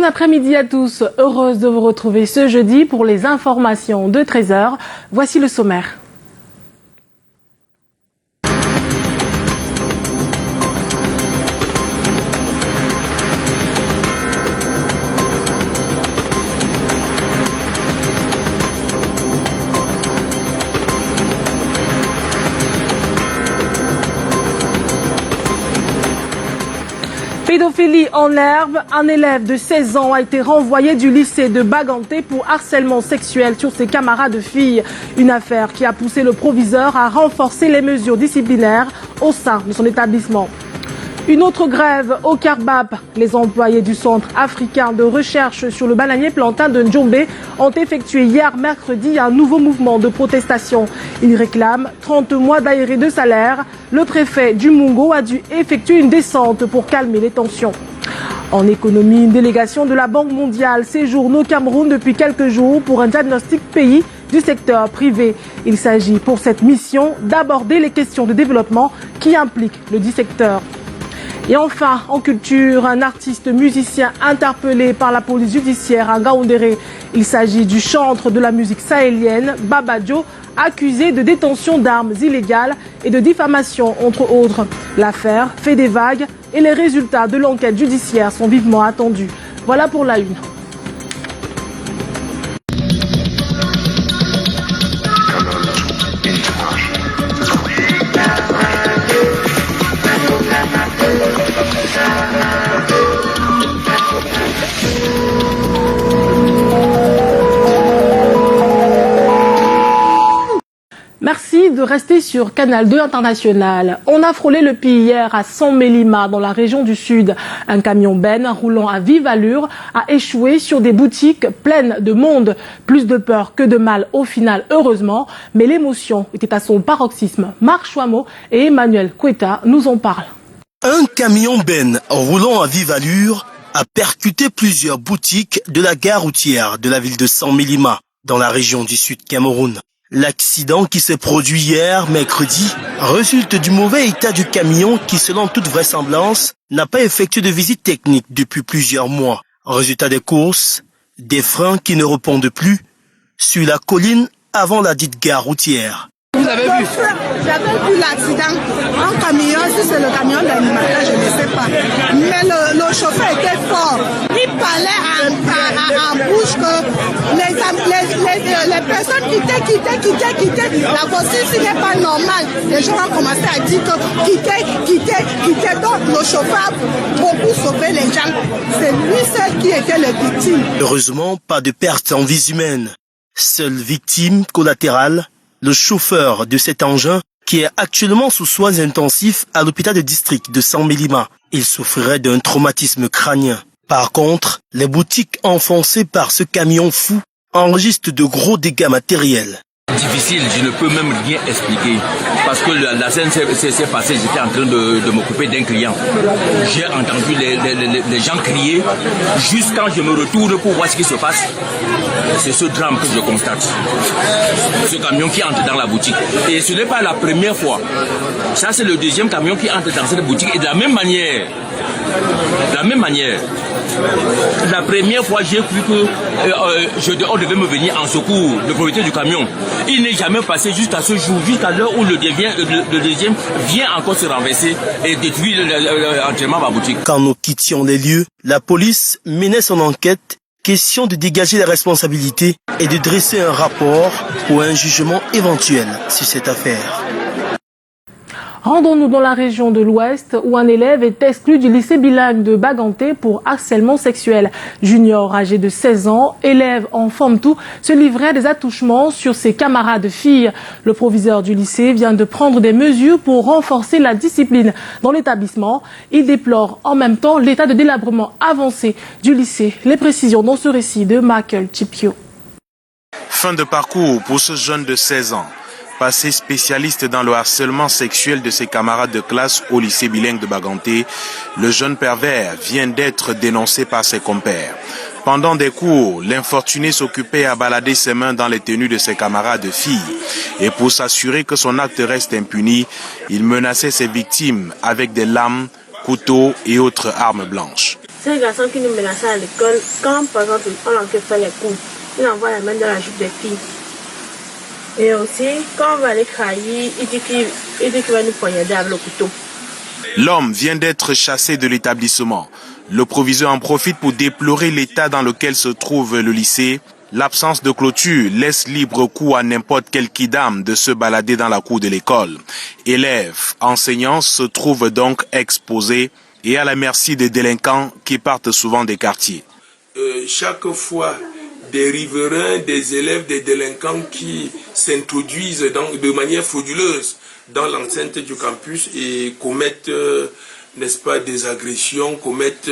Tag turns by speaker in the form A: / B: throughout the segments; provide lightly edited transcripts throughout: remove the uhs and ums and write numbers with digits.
A: après-midi à tous, heureuse de vous retrouver ce jeudi pour les informations de 13h. Voici le sommaire. Pédophilie en herbe, un élève de 16 ans a été renvoyé du lycée de Baganté pour harcèlement sexuel sur ses camarades de filles. Une affaire qui a poussé le proviseur à renforcer les mesures disciplinaires au sein de son établissement. Une autre grève au Karbap. Les employés du Centre africain de recherche sur le bananier plantain de Ndjombe ont effectué hier mercredi un nouveau mouvement de protestation. Ils réclament 30 mois d'arrêt de salaire. Le préfet du Mungo a dû effectuer une descente pour calmer les tensions. En économie, une délégation de la Banque mondiale séjourne au Cameroun depuis quelques jours pour un diagnostic pays du secteur privé. Il s'agit pour cette mission d'aborder les questions de développement qui impliquent le dit secteur. Et enfin, en culture, un artiste musicien interpellé par la police judiciaire à Ngaoundéré. Il s'agit du chantre de la musique sahélienne, Baba Dio, accusé de détention d'armes illégales et de diffamation, entre autres. L'affaire fait des vagues et les résultats de l'enquête judiciaire sont vivement attendus. Voilà pour la une. Merci de rester sur Canal 2 International. On a frôlé le pied hier à San-Mélima, dans la région du Sud. Un camion Ben roulant à vive allure a échoué sur des boutiques pleines de monde. Plus de peur que de mal au final, heureusement. Mais l'émotion était à son paroxysme. Marc Chouamo et Emmanuel Kweta nous en parlent.
B: Un camion Ben roulant à vive allure a percuté plusieurs boutiques de la gare routière de la ville de San-Mélima, dans la région du Sud Cameroun. L'accident qui s'est produit hier, mercredi, résulte du mauvais état du camion qui, selon toute vraisemblance, n'a pas effectué de visite technique depuis plusieurs mois. Résultat des courses, des freins qui ne répondent plus sur la colline avant la dite gare routière.
C: Vous avez vu? J'avais vu l'accident. Un camion, si c'est le camion d'animateur, je ne sais pas. Mais le chauffeur était fort. Il parlait en bouche que les personnes quittaient. La voiture, ce n'est pas normal. Les gens ont commencé à dire que quitter. Donc le chauffeur a beaucoup sauvé les gens. C'est lui seul qui était le victime.
B: Heureusement, pas de perte en vie humaine. Seule victime collatérale, le chauffeur de cet engin qui est actuellement sous soins intensifs à l'hôpital de district de San-Mélima. Il souffrirait d'un traumatisme crânien. Par contre, les boutiques enfoncées par ce camion fou enregistrent de gros dégâts matériels.
D: Difficile, je ne peux même rien expliquer. Parce que la scène s'est passée, j'étais en train de m'occuper d'un client. J'ai entendu les gens crier. Juste quand je me retourne pour voir ce qui se passe, c'est ce drame que je constate. Ce camion qui entre dans la boutique. Et ce n'est pas la première fois. Ça, c'est le deuxième camion qui entre dans cette boutique. Et de la même manière, la première fois, j'ai cru que on devait me venir en secours, le propriétaire du camion. Il n'est jamais passé jusqu'à ce jour, jusqu'à l'heure où le deuxième vient encore se renverser et détruire entièrement ma boutique.
B: Quand nous quittions les lieux, la police menait son enquête. Question de dégager les responsabilités et de dresser un rapport pour un jugement éventuel sur cette affaire.
A: Rendons-nous dans la région de l'Ouest où un élève est exclu du lycée bilingue de Baganté pour harcèlement sexuel. Junior, âgé de 16 ans, élève en forme tout, se livrait à des attouchements sur ses camarades filles. Le proviseur du lycée vient de prendre des mesures pour renforcer la discipline dans l'établissement. Il déplore en même temps l'état de délabrement avancé du lycée. Les précisions dans ce récit de Michael Chipio.
E: Fin de parcours pour ce jeune de 16 ans. Passé spécialiste dans le harcèlement sexuel de ses camarades de classe au lycée bilingue de Baganté, le jeune pervers vient d'être dénoncé par ses compères. Pendant des cours, l'infortuné s'occupait à balader ses mains dans les tenues de ses camarades de filles. Et pour s'assurer que son acte reste impuni, il menaçait ses victimes avec des lames, couteaux et autres armes blanches.
F: Ces garçons qui nous menaçaient à l'école, quand par exemple on enquête faire les cours, ils envoient la main dans la jupe des filles. Et aussi, quand on va aller trahir, il dit qu'il va nous poignarder avec le couteau.
E: L'homme vient d'être chassé de l'établissement. Le proviseur en profite pour déplorer l'état dans lequel se trouve le lycée. L'absence de clôture laisse libre cours à n'importe quel kidam de se balader dans la cour de l'école. Élèves, enseignants se trouvent donc exposés et à la merci des délinquants qui partent souvent des quartiers.
G: Chaque fois, des riverains, des élèves, des délinquants qui s'introduisent de manière frauduleuse dans l'enceinte du campus et commettent, n'est-ce pas, des agressions, commettent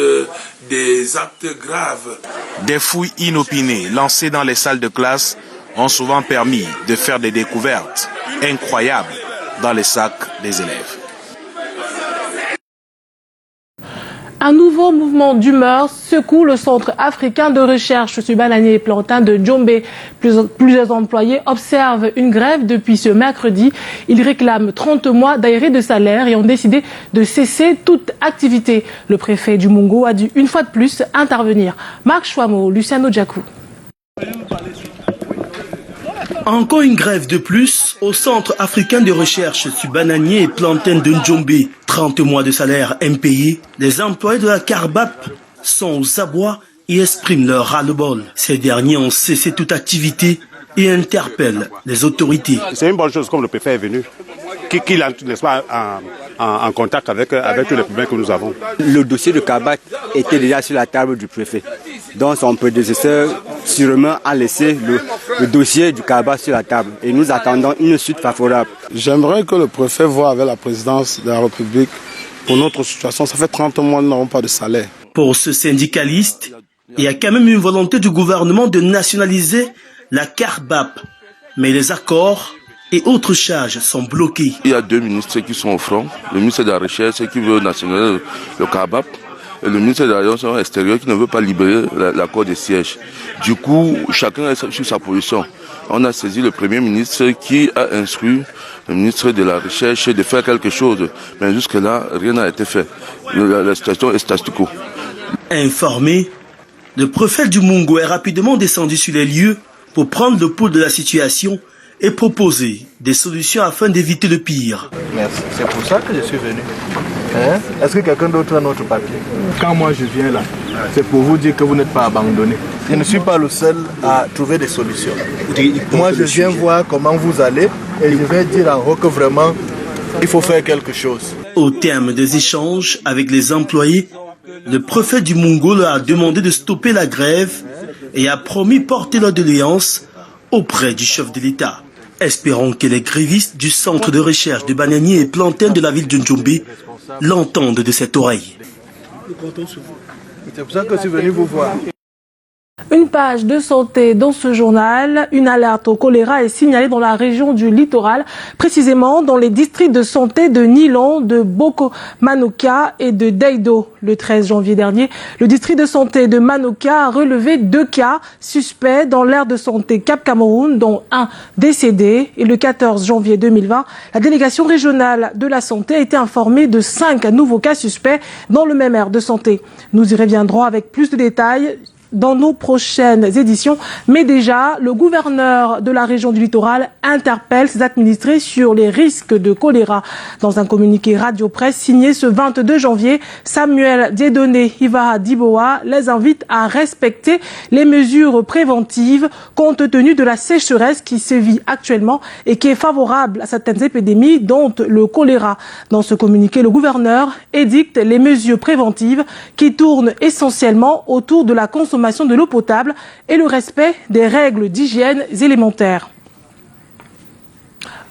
G: des actes graves.
E: Des fouilles inopinées lancées dans les salles de classe ont souvent permis de faire des découvertes incroyables dans les sacs des élèves.
A: Un nouveau mouvement d'humeur secoue le centre africain de recherche sur bananier et plantain de Djombe. Plusieurs employés observent une grève depuis ce mercredi. Ils réclament 30 mois d'arrêt de salaire et ont décidé de cesser toute activité. Le préfet du Mungo a dû une fois de plus intervenir. Marc Chouamo, Luciano Djakou.
B: Encore une grève de plus au Centre africain de recherche sur bananier et plantain de Djombe. 30 mois de salaire impayés. Les employés de la Carbap sont aux abois et expriment leur ras-le-bol. Ces derniers ont cessé toute activité et interpellent les autorités.
H: C'est une bonne chose comme le préfet est venu, qu'il n'est pas en contact avec tous les problèmes que nous avons.
I: Le dossier de Carbap était déjà sur la table du préfet. Donc son prédécesseur sûrement a laissé le dossier du Carbap sur la table et nous attendons une suite favorable.
J: J'aimerais que le préfet voie avec la présidence de la République pour notre situation. Ça fait 30 mois que nous n'avons pas de salaire.
B: Pour ce syndicaliste, il y a quand même une volonté du gouvernement de nationaliser la Carbap. Mais les accords et autres charges sont bloqués.
K: Il y a deux ministres qui sont au front. Le ministre de la Recherche qui veut nationaliser le Carbap et le ministre de la Relations extérieures qui ne veut pas libérer l'accord de siège. Du coup, chacun est sur sa position. On a saisi le Premier ministre qui a instruit le ministre de la Recherche de faire quelque chose. Mais jusque-là, rien n'a été fait. La situation est statu quo.
B: Informé, le préfet du Mungo est rapidement descendu sur les lieux pour prendre le pouls de la situation et proposer des solutions afin d'éviter le pire.
L: Merci. C'est pour ça que je suis venu. Est-ce que quelqu'un d'autre a notre papier? Quand moi je viens là, c'est pour vous dire que vous n'êtes pas abandonné. Je ne suis pas le seul à trouver des solutions. Moi je viens voir comment vous allez et je vais dire en haut que vraiment il faut faire quelque chose.
B: Au terme des échanges avec les employés, le préfet du Mungo leur a demandé de stopper la grève et a promis porter leur doléance auprès du chef de l'État. Espérons que les grévistes du centre de recherche de bananier et plantain de la ville de Djombe l'entendent de cette oreille.
L: C'est pour ça que je suis venu vous voir.
A: Une page de santé dans ce journal. Une alerte au choléra est signalée dans la région du littoral, précisément dans les districts de santé de Nilon, de Boko Manoka et de Deido. Le 13 janvier dernier, le district de santé de Manoka a relevé 2 cas suspects dans l'aire de santé Cap Cameroun, dont un décédé. Et le 14 janvier 2020, la délégation régionale de la santé a été informée de 5 nouveaux cas suspects dans le même aire de santé. Nous y reviendrons avec plus de détails dans nos prochaines éditions. Mais déjà, le gouverneur de la région du littoral interpelle ses administrés sur les risques de choléra. Dans un communiqué radio-presse signé ce 22 janvier, Samuel Dieudonné Ivara Diboa les invite à respecter les mesures préventives compte tenu de la sécheresse qui sévit actuellement et qui est favorable à certaines épidémies, dont le choléra. Dans ce communiqué, le gouverneur édicte les mesures préventives qui tournent essentiellement autour de la consommation de l'eau potable et le respect des règles d'hygiène élémentaires.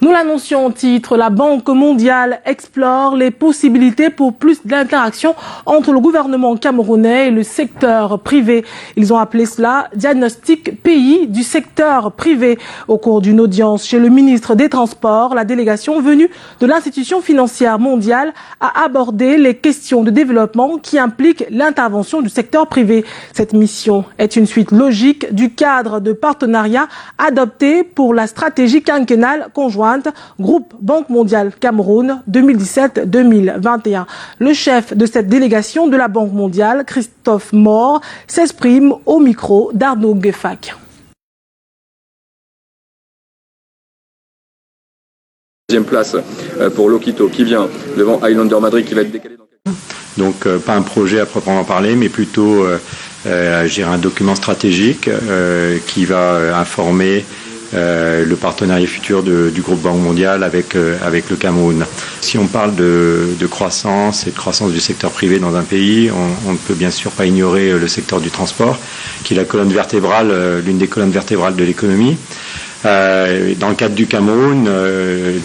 A: Nous l'annoncions au titre, la Banque mondiale explore les possibilités pour plus d'interaction entre le gouvernement camerounais et le secteur privé. Ils ont appelé cela diagnostic pays du secteur privé. Au cours d'une audience chez le ministre des Transports, la délégation venue de l'institution financière mondiale a abordé les questions de développement qui impliquent l'intervention du secteur privé. Cette mission est une suite logique du cadre de partenariat adopté pour la stratégie quinquennale conjointe jointe Groupe Banque mondiale Cameroun 2017-2021. Le chef de cette délégation de la Banque mondiale, Christophe Mort, s'exprime au micro d'Arnaud Gueffac.
M: Deuxième place pour Lokito qui vient devant Highlander Madrid qui va être décalé.
N: Donc pas un projet à proprement parler, mais plutôt un document stratégique qui va informer le partenariat futur du groupe Banque mondiale avec le Cameroun. Si on parle de croissance et de croissance du secteur privé dans un pays, on ne peut bien sûr pas ignorer le secteur du transport, qui est la colonne vertébrale, l'une des colonnes vertébrales de l'économie. Dans le cadre du Cameroun,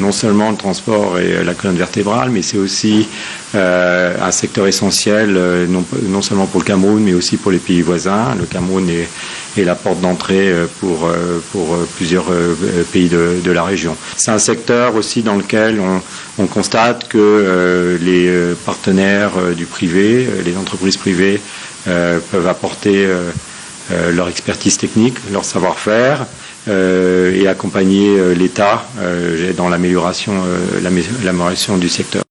N: non seulement le transport est la colonne vertébrale, mais c'est aussi un secteur essentiel, non seulement pour le Cameroun, mais aussi pour les pays voisins. Le Cameroun est la porte d'entrée pour plusieurs pays de la région. C'est un secteur aussi dans lequel on constate que les partenaires du privé, les entreprises privées, peuvent apporter leur expertise technique, leur savoir-faire, et accompagner l'État dans l'amélioration du secteur.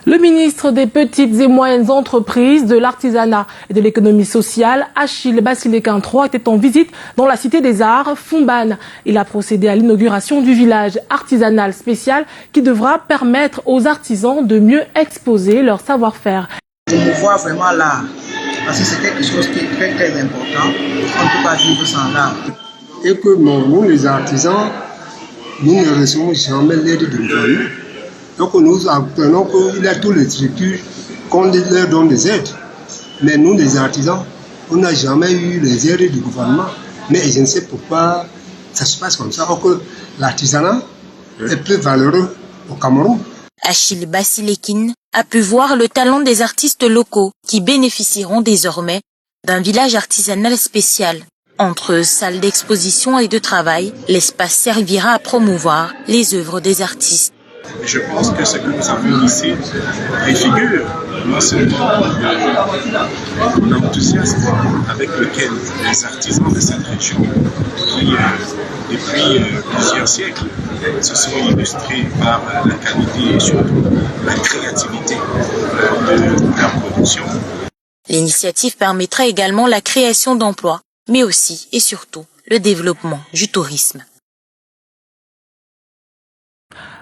A: Le ministre des Petites et Moyennes Entreprises, de l'Artisanat et de l'Économie sociale, Achille Basilekin III, était en visite dans la Cité des Arts, Foumban. Il a procédé à l'inauguration du village artisanal spécial qui devra permettre aux artisans de mieux exposer leur savoir-faire.
O: Promouvoir vraiment l'art, parce que c'est quelque chose qui est très très important. On ne peut pas vivre sans l'art.
P: Et que nous les artisans, nous ne recevons jamais l'aide du gouvernement. Donc nous apprenons qu'il y a toutes les structures qu'on leur donne des aides. Mais nous les artisans, on n'a jamais eu les aides du gouvernement. Mais je ne sais pourquoi ça se passe comme ça. Or que l'artisanat est plus valeureux au Cameroun.
Q: Achille Basilekin a pu voir le talent des artistes locaux qui bénéficieront désormais d'un village artisanal spécial. Entre salles d'exposition et de travail, l'espace servira à promouvoir les œuvres des artistes.
R: Je pense que ce que nous avons ici préfigure non seulement l'enthousiasme avec lequel les artisans de cette région, qui depuis plusieurs siècles se sont illustrés par la qualité et surtout la créativité de leur production.
Q: L'initiative permettra également la création d'emplois, mais aussi et surtout le développement du tourisme.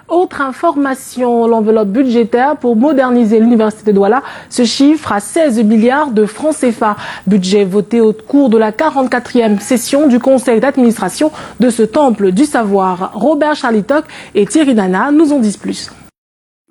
A: Autre information, l'enveloppe budgétaire pour moderniser l'université de Douala se chiffre à 16 milliards de francs CFA. Budget voté au cours de la 44e session du conseil d'administration de ce temple du savoir. Robert Charlitoc et Thierry Nana nous en disent plus.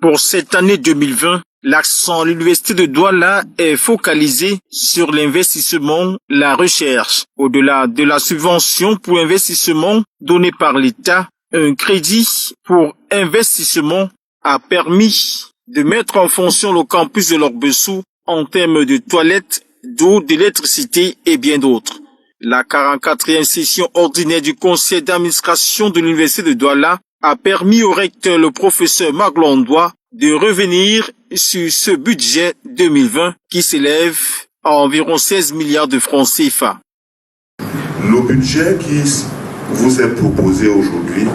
B: Pour cette année 2020, l'accent à l'université de Douala est focalisé sur l'investissement, la recherche. Au-delà de la subvention pour investissement donnée par l'État, un crédit pour investissement a permis de mettre en fonction le campus de Lorbessou en termes de toilettes, d'eau, d'électricité et bien d'autres. La 44e session ordinaire du conseil d'administration de l'université de Douala a permis au recteur, le professeur Maglandois, de revenir sur ce budget 2020 qui s'élève à environ 16 milliards de francs CFA.
S: Le budget qui vous est proposé aujourd'hui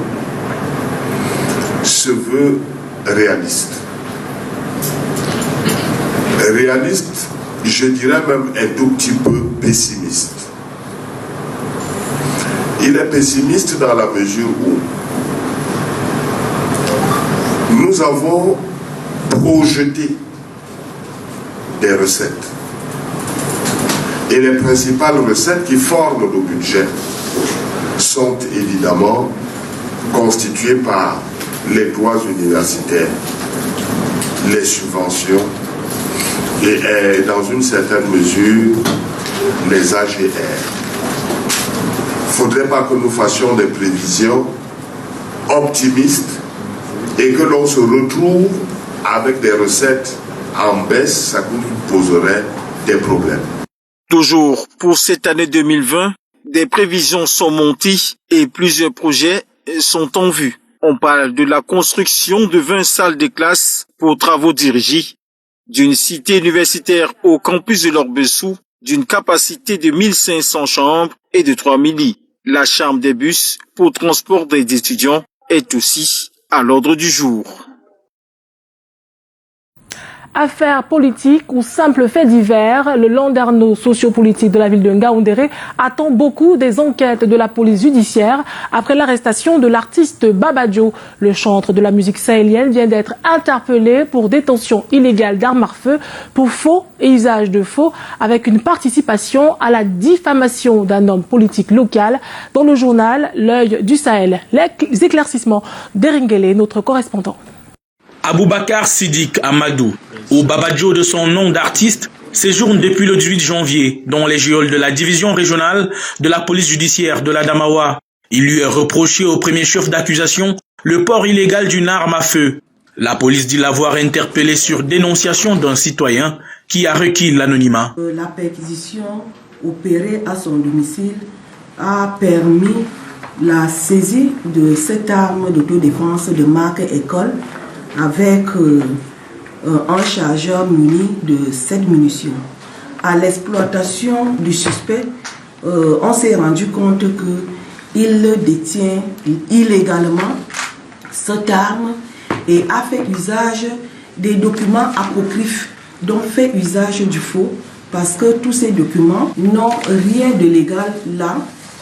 S: se veut réaliste. Réaliste, je dirais même un tout petit peu pessimiste. Il est pessimiste dans la mesure où nous avons projeté des recettes. Et les principales recettes qui forment le budget sont évidemment constituées par les droits universitaires, les subventions et dans une certaine mesure les AGR. Il ne faudrait pas que nous fassions des prévisions optimistes et que l'on se retrouve avec des recettes en baisse, ça nous poserait des problèmes.
B: Toujours pour cette année 2020, des prévisions sont montées et plusieurs projets sont en vue. On parle de la construction de 20 salles de classe pour travaux dirigés, d'une cité universitaire au campus de Lorbessou, d'une capacité de 1500 chambres et de 3000 lits.
T: La chambre des bus pour transport des étudiants est aussi à l'ordre du jour.
A: Affaires politiques ou simples faits divers, le landerneau sociopolitique de la ville de Ngaoundéré attend beaucoup des enquêtes de la police judiciaire après l'arrestation de l'artiste Babadjo. Le chantre de la musique sahélienne vient d'être interpellé pour détention illégale d'armes à feu pour faux et usage de faux avec une participation à la diffamation d'un homme politique local dans le journal L'Œil du Sahel. Les éclaircissements d'Eringuélé, notre correspondant.
U: Aboubakar Sidik Amadou, ou Babadjo de son nom d'artiste, séjourne depuis le 18 janvier dans les geôles de la division régionale de la police judiciaire de l'Adamawa. Il lui est reproché au premier chef d'accusation le port illégal d'une arme à feu. La police dit l'avoir interpellé sur dénonciation d'un citoyen qui a requis l'anonymat.
V: La perquisition opérée à son domicile a permis la saisie de cette arme d'autodéfense de marque École avec un chargeur muni de 7 munitions. À l'exploitation du suspect, on s'est rendu compte qu'il détient illégalement cette arme et a fait usage des documents apocryphes dont fait usage du faux parce que tous ces documents n'ont rien de légal là.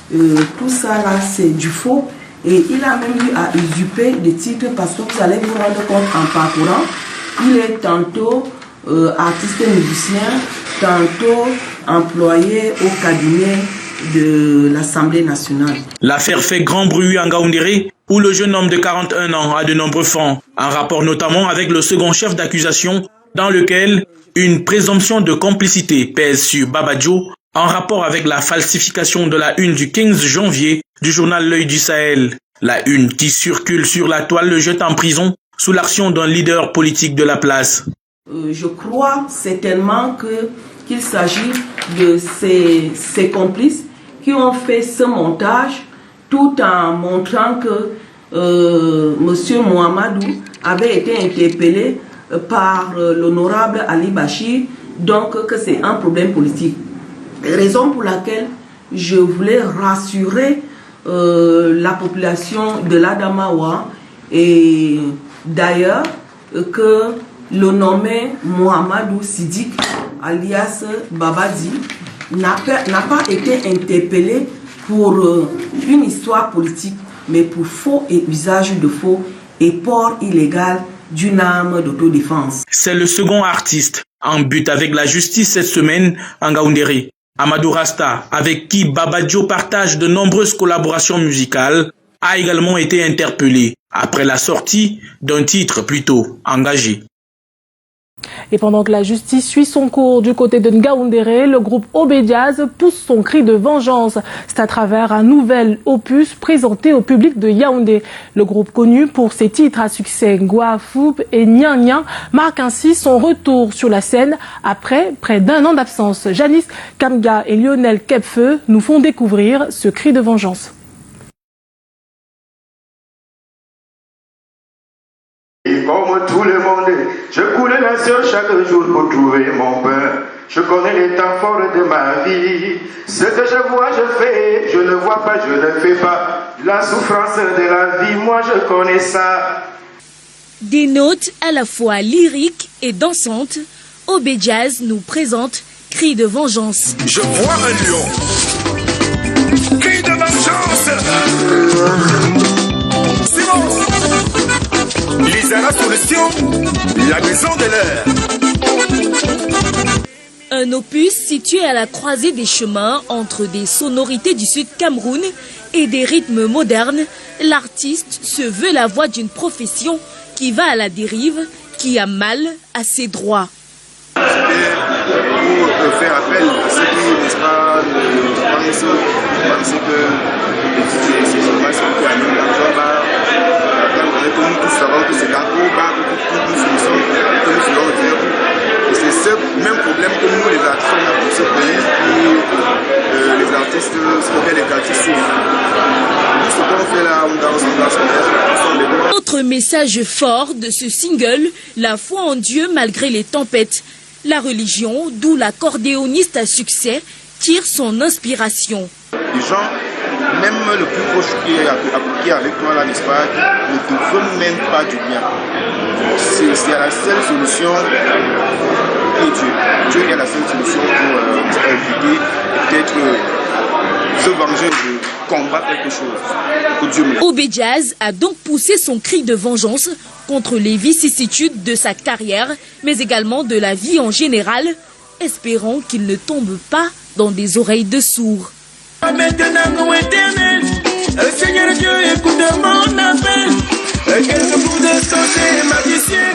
V: Tout ça là c'est du faux. Et il a même eu à usurper des titres parce que vous allez vous rendre compte en parcourant. Il est tantôt artiste musicien, tantôt employé au cabinet de l'Assemblée nationale.
U: L'affaire fait grand bruit en Ngaoundéré où le jeune homme de 41 ans a de nombreux francs. Un rapport notamment avec le second chef d'accusation dans lequel une présomption de complicité pèse sur Babadjo en rapport avec la falsification de la une du 15 janvier du journal L'Œil du Sahel. La une qui circule sur la toile le jette en prison sous l'action d'un leader politique de la place.
V: Je crois certainement qu'il s'agit de ces complices qui ont fait ce montage tout en montrant que M. Mohamedou avait été interpellé par l'honorable Ali Bachir, donc que c'est un problème politique. Raison pour laquelle je voulais rassurer la population de l'Adamawa et d'ailleurs que le nommé Mohamedou Sidik alias Babadi n'a pas été interpellé pour une histoire politique mais pour faux et usage de faux et port illégal d'une arme d'autodéfense.
U: C'est le second artiste en but avec la justice cette semaine en Ngaoundéré. Amadou Rasta, avec qui Babadjo partage de nombreuses collaborations musicales, a également été interpellé après la sortie d'un titre plutôt engagé.
A: Et pendant que la justice suit son cours du côté de Ngaoundéré, le groupe Obédiaz pousse son cri de vengeance. C'est à travers un nouvel opus présenté au public de Yaoundé. Le groupe connu pour ses titres à succès Ngwa Foup et Nian Nian marque ainsi son retour sur la scène après près d'un an d'absence. Janice Kamga et Lionel Kepfeu nous font découvrir ce cri de vengeance.
W: Comme tout le monde, je coule la sœur chaque jour pour trouver mon pain. Je connais les temps forts de ma vie. Ce que je vois, je fais. Je ne vois pas, je ne fais pas. La souffrance de la vie, moi je connais ça.
X: Des notes à la fois lyriques et dansantes, Obédiaz nous présente Cri de vengeance.
W: Je vois un lion. Cri de vengeance. Silence. Lisa la solution, la maison de l'air.
X: Un opus situé à la croisée des chemins entre des sonorités du Sud Cameroun et des rythmes modernes, l'artiste se veut la voix d'une profession qui va à la dérive, qui a mal à ses droits.
W: Pour faire appel à ceux qui, n'est-ce pas, pensent que ces hommages sont qui animent l'argent bas. Nous tous savons que c'est l'argent bas que nous faisons dire. Et c'est ce même problème que nous, les artistes, on a pour ce pays, où les artistes, ce que les artistes souffrent. Nous, ce qu'on fait là, on danse, nous sommes les droits.
X: Autre message fort de ce single, la foi en Dieu malgré les tempêtes. La religion, d'où l'accordéoniste à succès, tire son inspiration.
W: Les gens même le plus proche qui est avec toi là, n'est-ce pas, ne te veut même pas du bien. C'est la seule solution qui est Dieu. Dieu est la seule solution pour éviter peut-être se venger de combattre quelque chose.
X: Obé-Diaz a donc poussé son cri de vengeance contre les vicissitudes de sa carrière, mais également de la vie en général, espérant qu'il ne tombe pas dans des oreilles de sourds.
C: Maintenant, éternel, Seigneur Dieu, écoute mon appel. Quelques bouts de sorciers magiciens.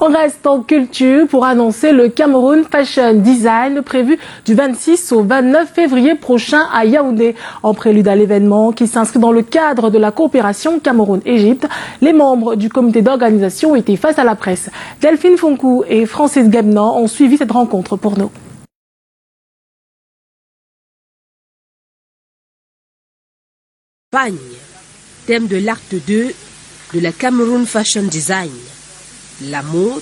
A: On reste en culture pour annoncer le Cameroun Fashion Design prévu du 26 au 29 février prochain à Yaoundé. En prélude à l'événement qui s'inscrit dans le cadre de la coopération Cameroun-Égypte, les membres du comité d'organisation étaient face à la presse. Delphine Fonkou et Francis Gebnan ont suivi cette rencontre pour nous.
D: Pagne, thème de l'acte 2 de la Cameroun Fashion Design. La mode,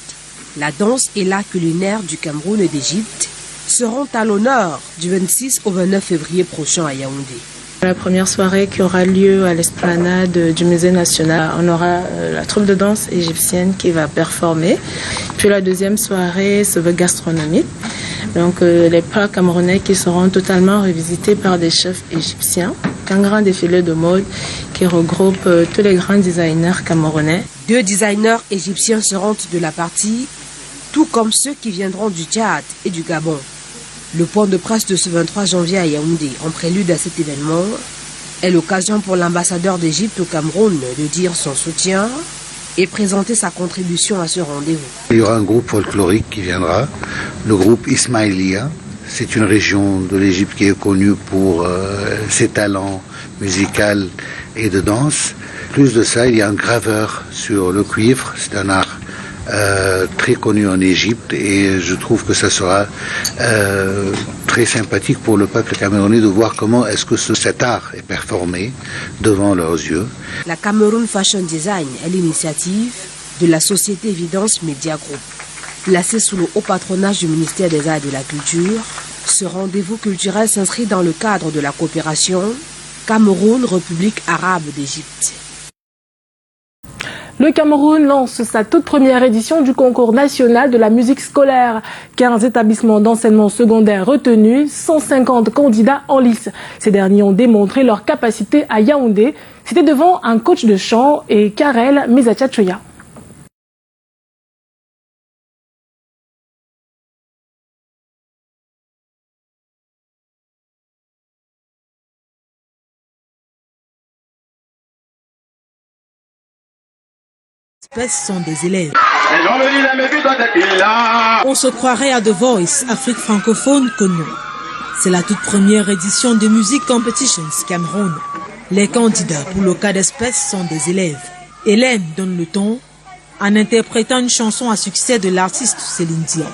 D: la danse et l'art culinaire du Cameroun et d'Égypte seront à l'honneur du 26 au 29 février prochain à Yaoundé.
F: La première soirée qui aura lieu à l'esplanade du Musée national, on aura la troupe de danse égyptienne qui va performer. Puis la deuxième soirée se veut gastronomique. Donc les plats camerounais qui seront totalement revisités par des chefs égyptiens. Un grand défilé de mode qui regroupe tous les grands designers camerounais.
D: 2 designers égyptiens seront de la partie, tout comme ceux qui viendront du Tchad et du Gabon. Le point de presse de ce 23 janvier à Yaoundé, en prélude à cet événement, est l'occasion pour l'ambassadeur d'Égypte au Cameroun de dire son soutien et présenter sa contribution à ce rendez-vous.
G: Il y aura un groupe folklorique qui viendra, le groupe Ismaïlia. C'est une région de l'Égypte qui est connue pour ses talents musicaux et de danse. Plus de ça, il y a un graveur sur le cuivre. C'est un art très connu en Égypte et je trouve que ça sera très sympathique pour le peuple camerounais de voir comment est-ce que cet art est performé devant leurs yeux.
D: La Cameroun Fashion Design est l'initiative de la société Évidence Media Group. Placé sous le haut patronage du ministère des Arts et de la Culture, ce rendez-vous culturel s'inscrit dans le cadre de la coopération Cameroun-République arabe d'Égypte.
A: Le Cameroun lance sa toute première édition du concours national de la musique scolaire. 15 établissements d'enseignement secondaire retenus, 150 candidats en lice. Ces derniers ont démontré leur capacité à Yaoundé. C'était devant un coach de chant et Karel Mezachachoya.
Y: Sont des élèves. On se croirait à The Voice, Afrique francophone que non. C'est la toute première édition de Music Competitions Cameroun. Les candidats pour le cas d'espèce sont des élèves. Hélène donne le ton en interprétant une chanson à succès de l'artiste Céline Dion.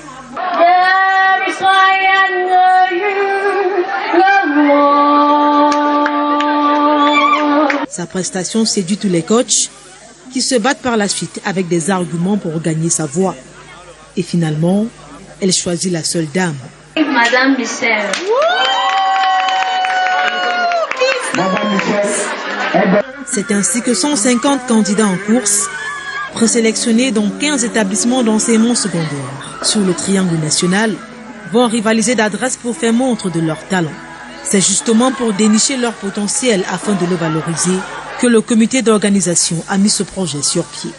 Y: Sa prestation séduit tous les coachs qui se battent par la suite avec des arguments pour gagner sa voix. Et finalement, elle choisit la seule dame.
Z: Madame Michel.
Y: C'est ainsi que 150 candidats en course, présélectionnés dans 15 établissements d'enseignement secondaire sur le triangle national, vont rivaliser d'adresse pour faire montre de leur talent. C'est justement pour dénicher leur potentiel afin de le valoriser que le comité d'organisation a mis ce projet sur pied.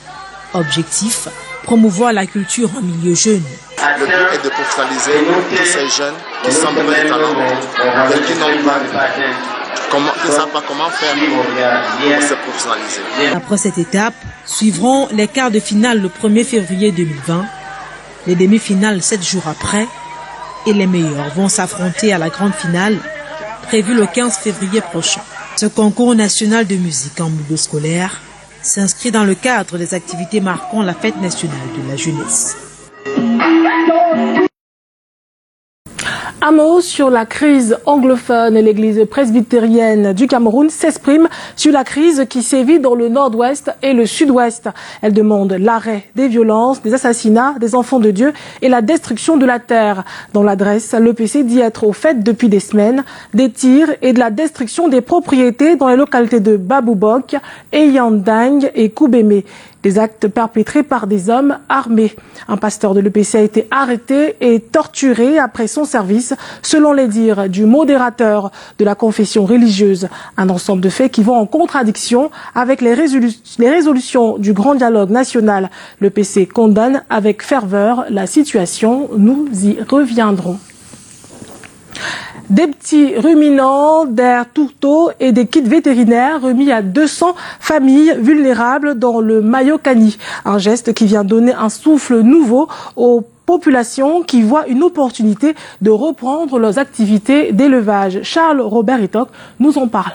Y: Objectif, promouvoir la culture en milieu jeune.
W: Le but est de professionnaliser tous ces jeunes qui semblent être talentueux et qui ne savent pas comment faire pour se professionnaliser.
Y: Après cette étape, suivront les quarts de finale le 1er février 2020, les demi-finales 7 jours après, et les meilleurs vont s'affronter à la grande finale, prévue le 15 février prochain. Ce concours national de musique en milieu scolaire s'inscrit dans le cadre des activités marquant la fête nationale de la jeunesse.
A: Un mot sur la crise anglophone. L'église presbytérienne du Cameroun s'exprime sur la crise qui sévit dans le nord-ouest et le sud-ouest. Elle demande l'arrêt des violences, des assassinats, des enfants de Dieu et la destruction de la terre. Dans l'adresse, l'EPC dit être au fait depuis des semaines des tirs et de la destruction des propriétés dans les localités de Baboubok, Eyandang et Koubémé. Des actes perpétrés par des hommes armés. Un pasteur de l'EPC a été arrêté et torturé après son service, selon les dires du modérateur de la confession religieuse. Un ensemble de faits qui vont en contradiction avec les résolutions du Grand Dialogue National. L'EPC condamne avec ferveur la situation. Nous y reviendrons. Des petits ruminants, des tourteaux et des kits vétérinaires remis à 200 familles vulnérables dans le Mayokani. Un geste qui vient donner un souffle nouveau aux populations qui voient une opportunité de reprendre leurs activités d'élevage. Charles Robert Itok nous en parle.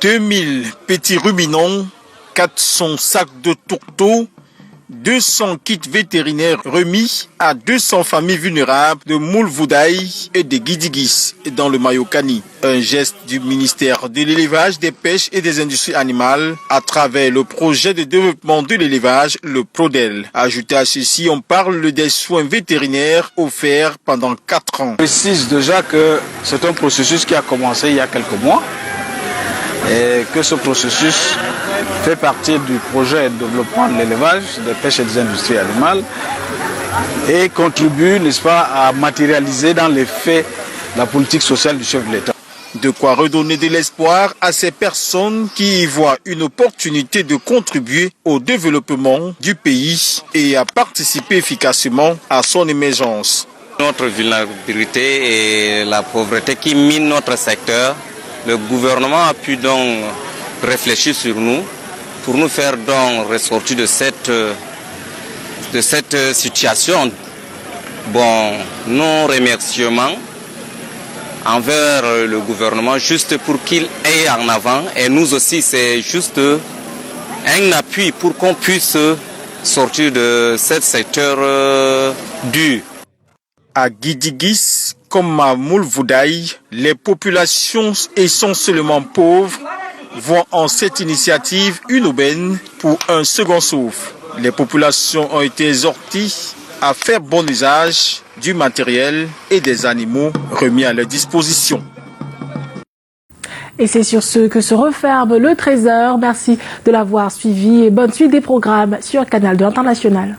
T: 2000 petits ruminants, 400 sacs de tourteaux, 200 kits vétérinaires remis à 200 familles vulnérables de Moulvoudaï et de Guidigis dans le Mayokani. Un geste du ministère de l'élevage, des pêches et des industries animales à travers le projet de développement de l'élevage, le PRODEL. Ajouté à ceci, on parle des soins vétérinaires offerts pendant 4 ans.
E: Je précise déjà que c'est un processus qui a commencé il y a quelques mois et que ce processus fait partie du projet de développement de l'élevage, des pêches et des industries animales et contribue, n'est-ce pas, à matérialiser dans les faits la politique sociale du chef de l'État.
T: De quoi redonner de l'espoir à ces personnes qui y voient une opportunité de contribuer au développement du pays et à participer efficacement à son émergence.
H: Notre vulnérabilité et la pauvreté qui mine notre secteur, le gouvernement a pu donc réfléchir sur nous pour nous faire donc ressortir de cette situation. Bon, nos remerciements envers le gouvernement juste pour qu'il aille en avant et nous aussi c'est juste un appui pour qu'on puisse sortir de ce secteur dur.
T: À Guidigis comme à Moulvoudaï, les populations essentiellement pauvres voient en cette initiative une aubaine pour un second souffle. Les populations ont été exhortées à faire bon usage du matériel et des animaux remis à leur disposition.
A: Et c'est sur ce que se referme le 13h. Merci de l'avoir suivi et bonne suite des programmes sur Canal 2 International.